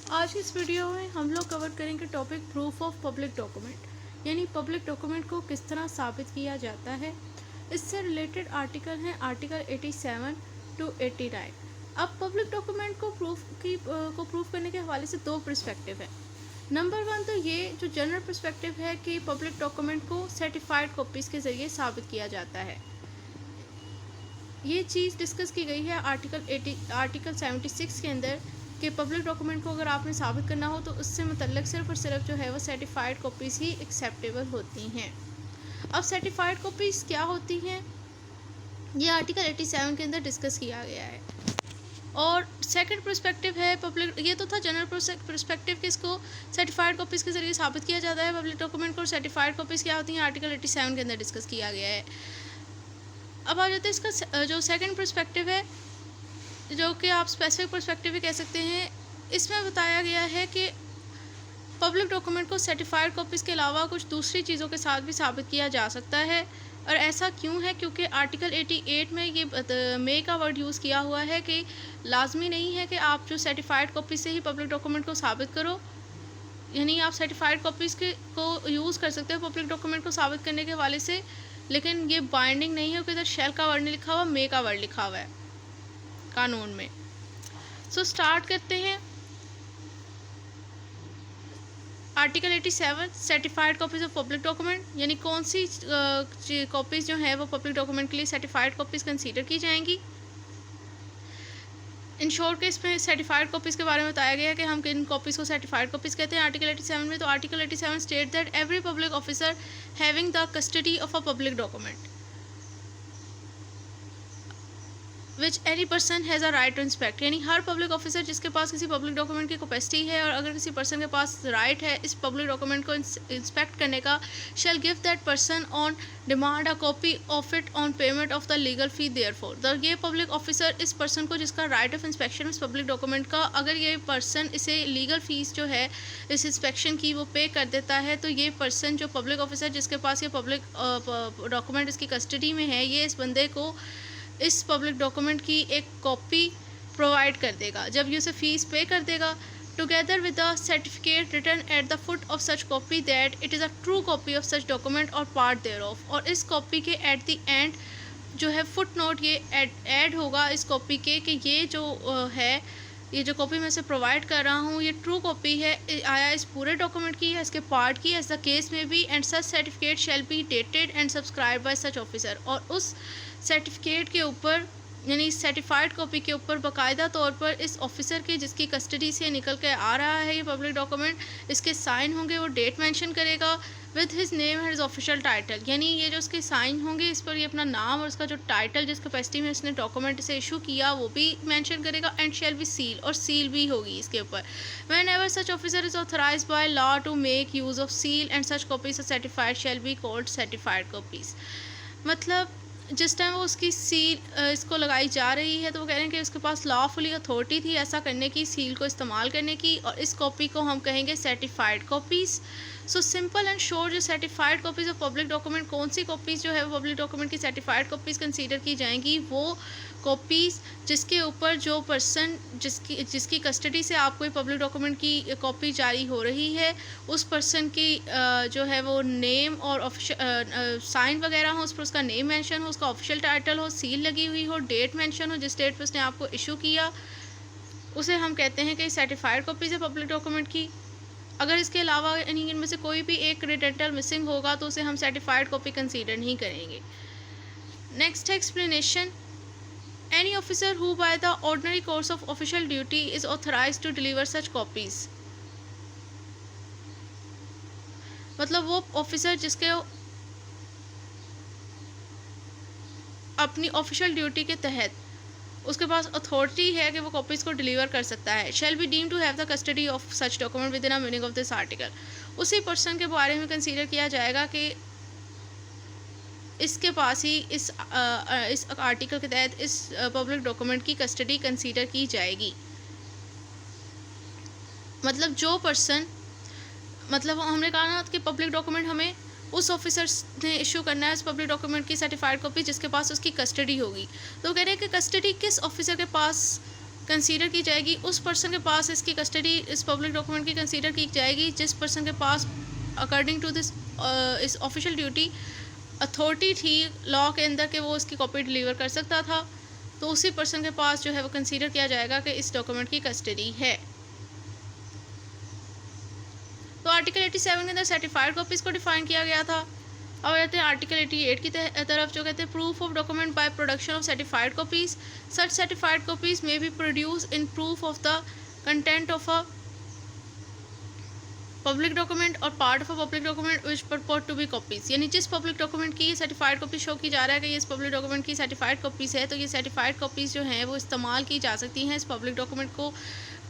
आज की इस वीडियो में हम लोग कवर करेंगे topic proof of public document, यानी पब्लिक डॉक्यूमेंट को किस तरह साबित किया जाता है। इससे रिलेटेड आर्टिकल हैं आर्टिकल 87 टू 89। अब पब्लिक डॉक्यूमेंट को प्रूफ करने के हवाले से दो पर्सपेक्टिव है। नंबर वन तो ये जो जनरल पर्सपेक्टिव है कि पब्लिक डॉक्यूमेंट को सर्टिफाइड कॉपीज़ के ज़रिए साबित किया जाता है। ये चीज़ डिस्कस की गई है आर्टिकल 76 के अंदर कि पब्लिक डॉक्यूमेंट को अगर आपने साबित करना हो तो उससे मुतल्लिक सिर्फ और सिर्फ जो है वो सर्टिफाइड कॉपीज़ ही एक्सेप्टेबल होती हैं। अब सर्टिफाइड कॉपीज़ क्या होती हैं, ये आर्टिकल 87 के अंदर डिस्कस किया गया है। और सेकंड पर्सपेक्टिव है पब्लिक, ये तो था जनरल पर्सपेक्टिव कि इसको सर्टिफाइड कॉपीज़ के ज़रिए साबित किया जाता है पब्लिक डॉक्यूमेंट को। और सर्टिफाइड कॉपीज़ क्या होती हैं आर्टिकल 87 के अंदर डिस्कस किया गया है। अब आ जाते हैं इसका जो सेकंड पर्सपेक्टिव है, जो कि आप स्पेसिफिक पर्सपेक्टिव भी कह सकते हैं। इसमें बताया गया है कि पब्लिक डॉक्यूमेंट को सर्टिफाइड कॉपीज़ के अलावा कुछ दूसरी चीज़ों के साथ भी साबित किया जा सकता है। और ऐसा क्यों है, क्योंकि आर्टिकल 88 में ये मे का वर्ड यूज़ किया हुआ है कि लाजमी नहीं है कि आप जो सर्टिफाइड कॉपी से ही पब्लिक डॉक्यूमेंट को साबित करो, यानी आप सर्टिफाइड कॉपीज़ को यूज़ कर सकते हो पब्लिक डॉक्यूमेंट को साबित करने के हवाले से, लेकिन ये बाइंडिंग नहीं है, क्योंकि इधर शेल का वर्ड नहीं लिखा हुआ, मे का वर्ड लिखा हुआ है कानून में। सो स्टार्ट करते हैं। Article 87 certified copies of public document, यानी कौन सी कॉपीज़ जो है वो पब्लिक डॉक्यूमेंट के लिए सर्टिफाइड कॉपीज़ कंसीडर की जाएंगी। इन शॉर्ट के इसमें सर्टिफाइड कॉपीज़ के बारे में बताया गया है कि हम किन कॉपीज़ को सर्टिफाइड कॉपीज़ कहते हैं आर्टिकल 87 में। तो article 87 state that every public officer having the custody of a public document which any person has a right to inspect, यानी हर पब्लिक ऑफिसर जिसके पास किसी पब्लिक डॉक्यूमेंट की कैपेसिटी है और अगर किसी पर्सन के पास राइट है इस पब्लिक डॉक्यूमेंट को इंस्पेक्ट करने का, shall give that person on demand a copy of it on payment of the legal fee therefore. तो ये पब्लिक ऑफिसर इस पर्सन को जिसका राइट ऑफ इंस्पेक्शन इस पब्लिक डॉक्यूमेंट का, अगर ये पर्सन इसे लीगल फीस जो है इस इंस्पेक्शन की वो पे कर देता है, तो ये पर्सन जो पब्लिक ऑफिसर जिसके पास ये पब्लिक डॉक्यूमेंट इसकी कस्टडी में है, ये इस बंदे को इस पब्लिक डॉक्यूमेंट की एक कॉपी प्रोवाइड कर देगा जब ये उसे फ़ीस पे कर देगा, together with the certificate return at the foot of such copy that it is a true copy of such document और पार्ट देयर ऑफ। और इस कॉपी के एट द एंड जो है फुट नोट ये ऐड होगा इस कॉपी के कि ये जो है, ये जो कॉपी मैं इसे प्रोवाइड कर रहा हूँ ये ट्रू कॉपी है, आया इस पूरे डॉक्यूमेंट की है, इसके पार्ट की, एज द केस में भी, and such certificate shall be dated and subscribe bye such officer. और उस सर्टिफिकेट के ऊपर, यानी सर्टिफाइड कॉपी के ऊपर बाकायदा तौर पर इस ऑफिसर के जिसकी कस्टडी से निकल के आ रहा है ये पब्लिक डॉक्यूमेंट, इसके साइन होंगे, वो डेट मेंशन करेगा with his name and his official title, यानी ये जो उसके साइन होंगे इस पर ये अपना नाम और उसका जो टाइटल जिस कैपेसिटी में इसने डॉक्यूमेंट से इशू किया वो भी मेंशन करेगा, एंड शेल बी सील, और सील भी होगी इसके ऊपर। Whenever such officer is authorize by law to make use of seal and such copies certified shall be called certified copies. मतलब जिस टाइम वो उसकी सील इसको लगाई जा रही है तो वो कह रहे हैं कि उसके पास लॉफुली अथॉरिटी थी ऐसा करने की, सील को इस्तेमाल करने की, और इस कॉपी को हम कहेंगे certified copies. So simple and sure जो certified copies of public document, कौन सी कॉपीज़ जो है वो पब्लिक डॉक्यूमेंट की सर्टिफाइड कॉपीज़ कंसीडर की जाएंगी, वो कॉपीज़ जिसके ऊपर जो पर्सन जिसकी कस्टडी से आपको ये पब्लिक डॉक्यूमेंट की कॉपी जारी हो रही है उस पर्सन की जो है वो नेम और साइन वगैरह हो, उस पर उसका नेम मेंशन हो, उसका ऑफिशियल टाइटल हो, सील लगी हुई हो, डेट मेंशन हो जिस डेट पर उसने आपको इशू किया, उसे हम कहते हैं कि सर्टिफाइड कॉपीज़ है पब्लिक डॉक्यूमेंट की। अगर इसके अलावा इनमें से कोई भी एक क्रेडेंटल मिसिंग होगा तो उसे हम सर्टिफाइड कॉपी कंसीडर नहीं करेंगे। नेक्स्ट है explanation. Any officer who by the ordinary course of official duty is authorized to deliver such copies, मतलब वो ऑफिसर जिसके अपनी ऑफिशियल ड्यूटी के तहत उसके पास अथॉरिटी है कि वो कॉपीज़ को डिलीवर कर सकता है, shall be deem to have the custody of such document within a meaning of this article. उसी पर्सन के बारे में कंसीडर किया जाएगा कि इसके पास ही इस आर्टिकल के तहत इस पब्लिक डॉक्यूमेंट की कस्टडी कंसीडर की जाएगी। मतलब जो पर्सन, मतलब हमने कहा ना कि पब्लिक डॉक्यूमेंट हमें उस ऑफिसर ने इशू करना है इस पब्लिक डॉक्यूमेंट की सर्टिफाइड कॉपी जिसके पास उसकी कस्टडी होगी। तो कह रहे हैं कि कस्टडी किस ऑफिसर के पास कंसीडर की जाएगी, उस पर्सन के पास इसकी कस्टडी इस पब्लिक डॉक्यूमेंट की कंसीडर की जाएगी जिस पर्सन के पास अकॉर्डिंग टू दिस इस ऑफिशियल ड्यूटी अथॉरिटी थी लॉ के अंदर कि वो इसकी कॉपी डिलीवर कर सकता था, तो उसी पर्सन के पास जो है वो कंसीडर किया जाएगा कि इस डॉक्यूमेंट की कस्टडी है। तो आर्टिकल 87 के अंदर सर्टिफाइड कॉपीज़ को डिफाइन किया गया था। अब आते हैं आर्टिकल 88 की तरफ, जो कहते हैं proof of document by production of certified copies. Such certified copies may be produce in proof of the content of a public document और part of a public document which purport to be copies. यानी जिस public document की certified copy show की जा रहा है कि ये इस पब्लिक डॉक्यूमेंट की सर्टिफाइड कॉपीज़ है, तो ये सर्टिफाइड कॉपीज़ जो हैं वो इस्तेमाल की जा सकती हैं इस पब्लिक डॉक्यूमेंट को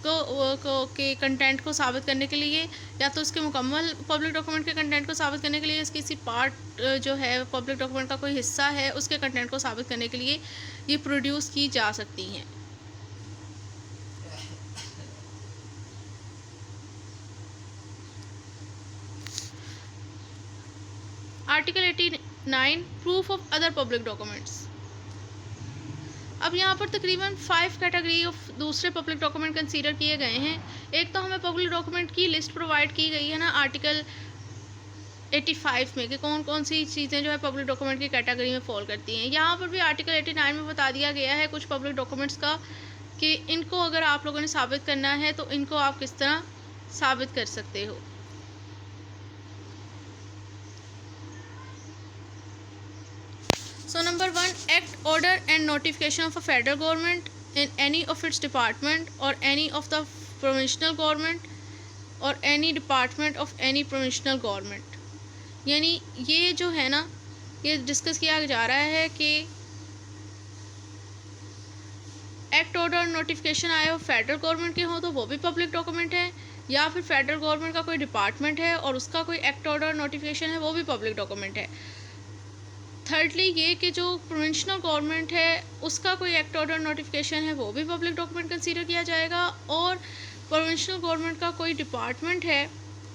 के कंटेंट को साबित करने के लिए, या तो उसके मुकम्मल पब्लिक डॉक्यूमेंट के कंटेंट को साबित करने के लिए, इसकी किसी पार्ट जो है पब्लिक डॉक्यूमेंट का कोई हिस्सा है उसके कंटेंट को साबित करने के लिए ये प्रोड्यूस की जा सकती हैं। Article 89 proof of other public documents. अब यहाँ पर तकरीबन 5 कैटेगरी ऑफ दूसरे पब्लिक डॉक्यूमेंट कंसीडर किए गए हैं। एक तो हमें पब्लिक डॉक्यूमेंट की लिस्ट प्रोवाइड की गई है ना आर्टिकल 85 में कि कौन कौन सी चीज़ें जो है पब्लिक डॉक्यूमेंट की कैटेगरी में फॉल करती हैं। यहाँ पर भी आर्टिकल 89 में बता दिया गया है कुछ पब्लिक डॉक्यूमेंट्स का कि इनको अगर आप लोगों ने साबित करना है तो इनको आप किस तरह साबित कर सकते हो। So number 1, act, order and notification of a federal government in any of its department or any of the provincial government or any department of any provincial government। यानी ये जो है ना ये डिस्कस किया जा रहा है कि एक्ट, ऑर्डर और नोटिफिकेशन आए हो फेडरल गवर्नमेंट के हों तो वो भी पब्लिक डॉक्यूमेंट है, या फिर फेडरल गवर्नमेंट का कोई डिपार्टमेंट है और उसका कोई एक्ट, ऑर्डर, नोटिफिकेशन है वो भी पब्लिक डॉक्यूमेंट है। थर्डली ये कि जो प्रोविंशियल गवर्नमेंट है उसका कोई एक्ट, ऑर्डर, नोटिफिकेशन है वो भी पब्लिक डॉक्यूमेंट कंसीडर किया जाएगा, और प्रोविंशियल गवर्नमेंट का कोई डिपार्टमेंट है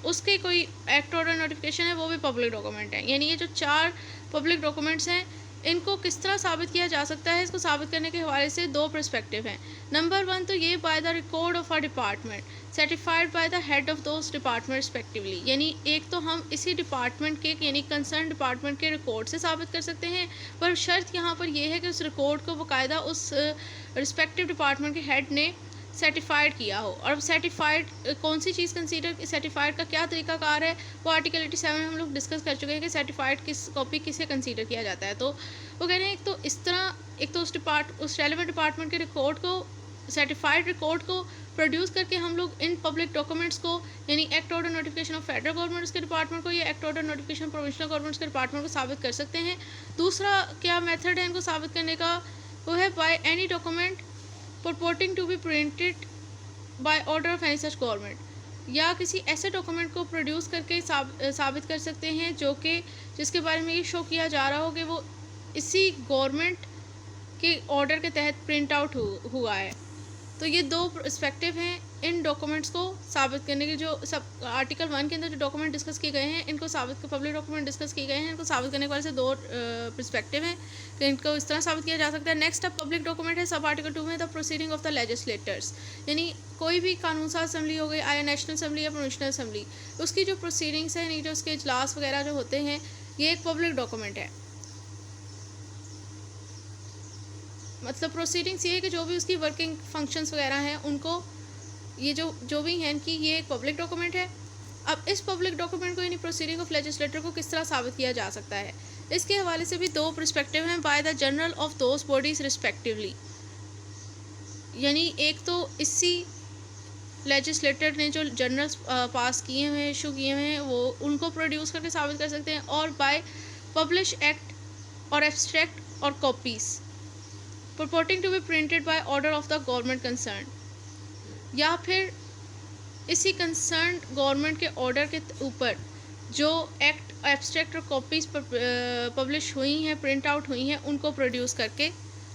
उसके कोई एक्ट, ऑर्डर, नोटिफिकेशन है वो भी पब्लिक डॉक्यूमेंट है। यानी ये जो 4 पब्लिक डॉक्यूमेंट्स हैं इनको किस तरह साबित किया जा सकता है, इसको साबित करने के हवाले से 2 पर्सपेक्टिव हैं। नंबर 1 तो ये by the record of a department certified by the head of those department respectively. यानी एक तो हम इसी डिपार्टमेंट के यानी कंसर्न डिपार्टमेंट के रिकॉर्ड से साबित कर सकते हैं, पर शर्त यहाँ पर यह है कि उस रिकॉर्ड को बाकायदा उस रिस्पेक्टिव डिपार्टमेंट के हेड ने सर्टिफाइड किया हो। और सर्टिफाइड कौन सी चीज़ कंसीडर, सर्टिफाइड का क्या तरीकाकार है वो आर्टिकल 87 में हम लोग डिस्कस कर चुके हैं कि सर्टिफाइड किस कॉपी किसे कंसीडर किया जाता है। तो वो कह रहे हैं एक तो इस तरह, एक तो उस रेलेवेंट डिपार्टमेंट के रिकॉर्ड को, सर्टिफाइड रिकॉर्ड को प्रोड्यूस करके हम लोग इन पब्लिक डॉक्यूमेंट्स को यानी act, order, notification of federal government उसके डिपार्टमेंट को या act, order, notification provincial government के डिपार्टमेंट को साबित कर सकते हैं। दूसरा क्या मेथड है इनको साबित करने का, वो है by any document purporting to be printed by order of any such government, या किसी ऐसे डॉक्यूमेंट को प्रोड्यूस करके साबित कर सकते हैं जो कि जिसके बारे में ये शो किया जा रहा हो कि वो इसी गवर्नमेंट के ऑर्डर के तहत प्रिंट आउट हुआ है। तो ये 2 पर्सपेक्टिव हैं इन डॉक्यूमेंट्स को साबित करने के। जो सब आर्टिकल 1 के अंदर जो डॉक्यूमेंट डिस्कस किए गए हैं इनको साबित, पब्लिक डॉक्यूमेंट डिस्कस किए गए हैं इनको साबित करने के वाले से 2 पर्सपेक्टिव हैं कि इनको इस तरह साबित किया जा सकता है। नेक्स्ट अब पब्लिक डॉक्यूमेंट है सब आर्टिकल 2 में the proceeding of the legislators, यानी कोई भी कानून साज असम्बली हो गई, आया नेशनल असम्बली या प्रोविंशियल असम्बली, उसकी जो प्रोसीडिंग्स हैं यानी जो उसके इजलास वगैरह जो होते हैं ये एक पब्लिक डॉक्यूमेंट है। मतलब प्रोसीडिंग्स ये है कि जो भी उसकी वर्किंग फंक्शंस वगैरह हैं उनको ये जो भी हैं कि ये एक पब्लिक डॉक्यूमेंट है। अब इस पब्लिक डॉक्यूमेंट को यानी प्रोसीडिंग ऑफ लेजिस्लेटर को किस तरह साबित किया जा सकता है, इसके हवाले से भी 2 पर्सपेक्टिव हैं by the general of those bodies respectively. यानी एक तो इसी लेजिस्लेटर ने जो जर्नल्स पास किए हुए हैं, इशू किए हुए हैं, वो उनको प्रोड्यूस करके साबित कर सकते हैं, और बाय पब्लिश एक्ट और एब्स्ट्रैक्ट और copies purporting to be printed by order of the government concerned, या फिर इसी कंसर्न गवर्नमेंट के ऑर्डर के ऊपर जो एक्ट, एब्स्ट्रैक्ट और कॉपीज़ पब्लिश हुई हैं, प्रिंट आउट हुई हैं, उनको प्रोड्यूस करके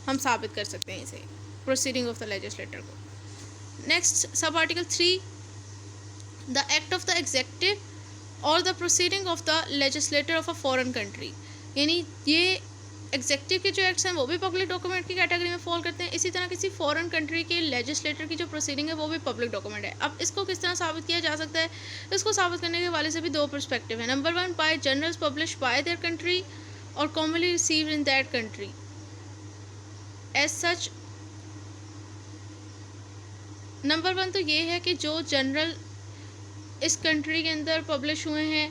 हम साबित कर सकते हैं इसे प्रोसीडिंग ऑफ द लेजिस्लेटर को। Next sub article 3, the act of the executive और the proceeding of the legislator of a foreign country, यानी ये एग्जेक्टिव के जो एक्ट्स हैं वो भी पब्लिक डॉक्यूमेंट की कैटेगरी में फॉल करते हैं। इसी तरह किसी फॉरेन कंट्री के लेजिस्लेटर की जो प्रोसीडिंग है वो भी पब्लिक डॉक्यूमेंट है। अब इसको किस तरह साबित किया जा सकता है, इसको साबित करने के हवाले से भी दो पर्सपेक्टिव है। Number one, by journals publish by their country और commonly received in that country as such. Number one तो ये है कि जो जनरल इस कंट्री के अंदर पब्लिश हुए हैं,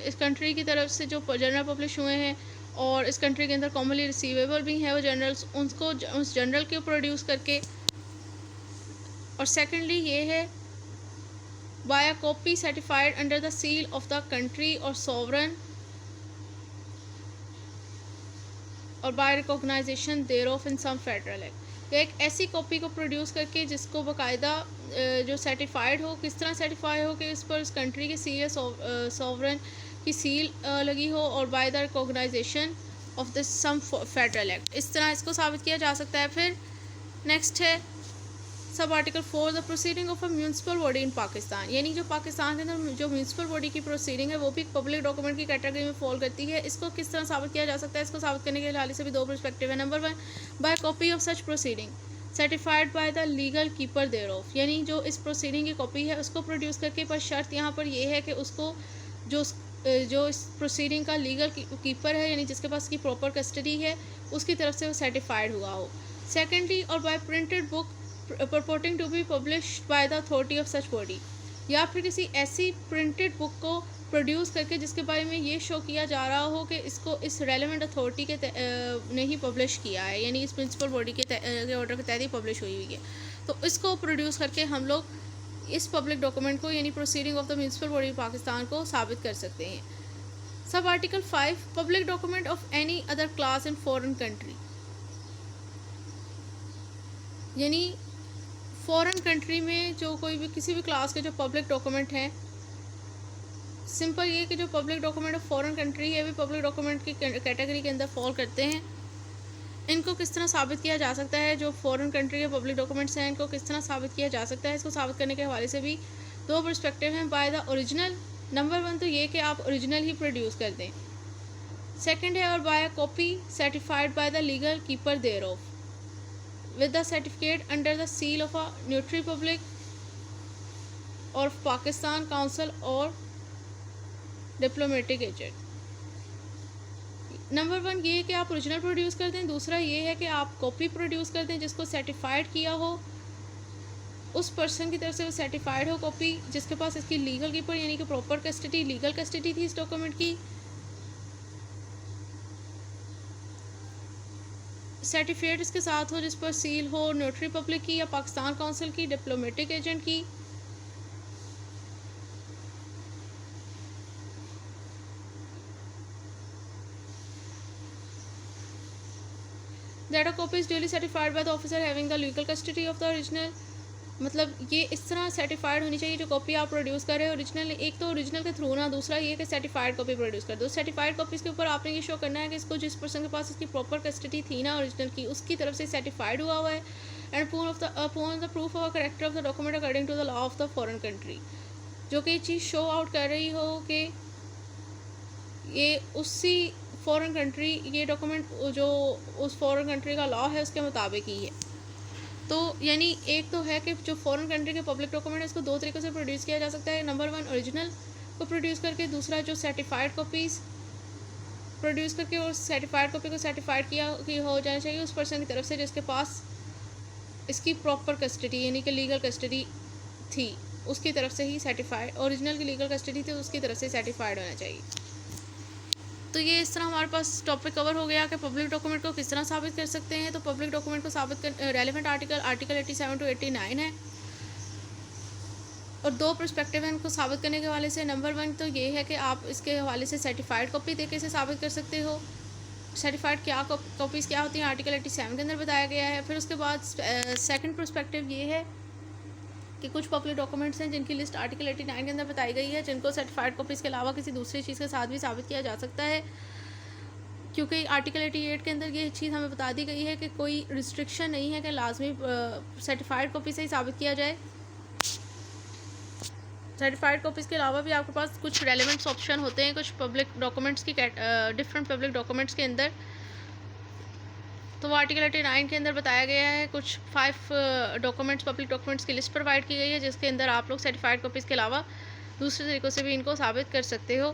इस कंट्री की तरफ से जो जर्नल पब्लिश हुए हैं और इस कंट्री के अंदर कॉमनली रिसीवेबल भी हैं वो जर्नल्स, उनको उस जर्नल को प्रोड्यूस करके। और सेकेंडली ये है by a copy certified under the seal of the country और सॉवरन और by recognization thereof in some federal act. एक ऐसी कॉपी को प्रोड्यूस करके जिसको बाकायदा जो सर्टिफाइड हो, किस तरह सर्टिफाई हो कि इस पर उस कंट्री की सील सॉवरन की सील लगी हो और by the recognization of this some federal act. इस तरह इसको साबित किया जा सकता है। फिर नेक्स्ट है sub article 4, the proceeding of a municipal body in Pakistan, यानी जो पाकिस्तान के अंदर जो म्यूनसिपल बॉडी की प्रोसीडिंग है वो भी पब्लिक डॉक्यूमेंट की कैटेगरी में फॉल करती है। इसको किस तरह साबित किया जा सकता है, इसको साबित करने के हवाले से भी दो पर्सपेक्टिव है। Number one, by copy of such proceeding certified by the legal keeper thereof, यानी जो इस प्रोसीडिंग की कॉपी है उसको प्रोड्यूस करके, पर शर्त यहाँ पर यह है कि उसको जो इस प्रोसीडिंग का लीगल कीपर है, यानी जिसके पास की प्रॉपर कस्टडी है, उसकी तरफ से वो सर्टिफाइड हुआ हो। सेकेंडली, और by printed book purporting to be published by the authority of such body, या फिर किसी ऐसी प्रिंटेड बुक को प्रोड्यूस करके जिसके बारे में ये शो किया जा रहा हो कि इसको इस रेलेवेंट अथॉरिटी के ने ही पब्लिश किया है, यानी इस म्यूनसिपल बॉडी के ऑर्डर के तहत ही पब्लिश हुई है। तो इसको प्रोड्यूस करके हम लोग इस पब्लिक डॉक्यूमेंट को, यानी proceeding of the municipal body Pakistan को साबित कर सकते हैं। Sub article 5, public document of any other class in foreign country, यानी फॉरेन कंट्री में जो कोई भी किसी भी क्लास के जो पब्लिक डॉक्यूमेंट हैं, सिंपल ये कि जो public document of foreign country है भी पब्लिक डॉक्यूमेंट की कैटेगरी के अंदर फॉल करते हैं। इनको किस तरह साबित किया जा सकता है, जो फॉरेन कंट्री के पब्लिक डॉक्यूमेंट्स हैं इनको किस तरह साबित किया जा सकता है, इसको साबित करने के हवाले से भी दो पर्सपेक्टिव हैं। By the original, number one तो ये कि आप ओरिजिनल ही प्रोड्यूस कर दें। सेकेंड है और by a copy certified by the legal keeper thereof with the certificate under the seal of a notary public or Pakistan Council or diplomatic agent। Number one ये है कि आप original produce कर दें, दूसरा ये है कि आप कॉपी प्रोड्यूस कर दें जिसको सर्टिफाइड किया हो, उस पर्सन की तरफ से वो सर्टिफाइड हो कॉपी, जिसके पास इसकी लीगल कीपर यानी कि प्रॉपर कस्टडी, लीगल कस्टडी थी इस डॉक्यूमेंट की। सर्टिफिकेट इसके साथ हो जिस पर सील हो नोटरी पब्लिक की या पाकिस्तान काउंसिल की, डिप्लोमेटिक एजेंट की। That a copy is duly certified by the officer having the legal custody of the original, मतलब ये इस तरह सर्टिफाइड होनी चाहिए जो कॉपी आप प्रोड्यूस कर रहे हो ओरिजिनल, एक तो ओरिजिनल के थ्रू ना, दूसरा ये कि सर्टिफाइड कॉपी प्रोड्यूस कर दो। सर्टिफाइड कॉपीज़ के ऊपर आपने ये शो करना है कि इसको जिस पर्सन के पास इसकी प्रॉपर कस्टडी थी ना ओरिजिनल की, उसकी तरफ से सर्टिफाइड हुआ हुआ है। And upon the proof of character of the document according to the law of the foreign country, जो कि चीज़ शो आउट कर रही हो कि ये उसी फॉरेन कंट्री, ये डॉक्यूमेंट जो उस फॉरेन कंट्री का लॉ है उसके मुताबिक ही है। तो यानी एक तो है कि जो फॉरेन कंट्री के पब्लिक डॉक्यूमेंट है इसको दो तरीक़ों से प्रोड्यूस किया जा सकता है। नंबर वन ओरिजिनल को प्रोड्यूस करके, दूसरा जो सर्टिफाइड कॉपीज़ प्रोड्यूस करके और सर्टिफाइड कॉपी को सर्टिफाइड किया हो जाना चाहिए उस पर्सन की तरफ से जिसके पास इसकी प्रॉपर कस्टडी यानी कि लीगल कस्टडी थी, उसकी तरफ से ही सर्टिफाइड, ओरिजिनल की लीगल कस्टडी थी उसकी तरफ से सर्टिफाइड होना चाहिए। तो ये इस तरह हमारे पास टॉपिक कवर हो गया कि पब्लिक डॉक्यूमेंट को किस तरह साबित कर सकते हैं। तो पब्लिक डॉक्यूमेंट को साबित कर रेलेवेंट आर्टिकल 87 to 89 है और दो पर्सपेक्टिव हैं इनको साबित करने के हवाले से। नंबर वन तो ये है कि आप इसके हवाले से सर्टिफाइड कॉपी देके इसे साबित कर सकते हो। सर्टिफाइड क्या कॉपीज़ क्या होती हैं आर्टिकल 87 के अंदर बताया गया है। फिर उसके बाद सेकंड पर्सपेक्टिव ये है कि कुछ पब्लिक डॉक्यूमेंट्स हैं जिनकी लिस्ट आर्टिकल 89 के अंदर बताई गई है, जिनको सर्टिफाइड कॉपीज़ के अलावा किसी दूसरी चीज़ के साथ भी साबित किया जा सकता है, क्योंकि आर्टिकल 88 के अंदर ये चीज़ हमें बता दी गई है कि कोई रिस्ट्रिक्शन नहीं है कि लाजमी सर्टिफाइड कॉपी से ही साबित किया जाए। सर्टिफाइड कॉपीज़ के अलावा भी आपके पास कुछ रेलेवेंट्स ऑप्शन होते हैं कुछ पब्लिक डॉक्यूमेंट्स की डिफरेंट पब्लिक डॉक्यूमेंट्स के अंदर, तो वो आर्टिकल 89 के अंदर बताया गया है, कुछ 5 डॉक्यूमेंट्स, पब्लिक डॉक्यूमेंट्स की लिस्ट प्रोवाइड की गई है, जिसके अंदर आप लोग सर्टिफाइड कॉपीज़ के अलावा दूसरे तरीक़ों से भी इनको साबित कर सकते हो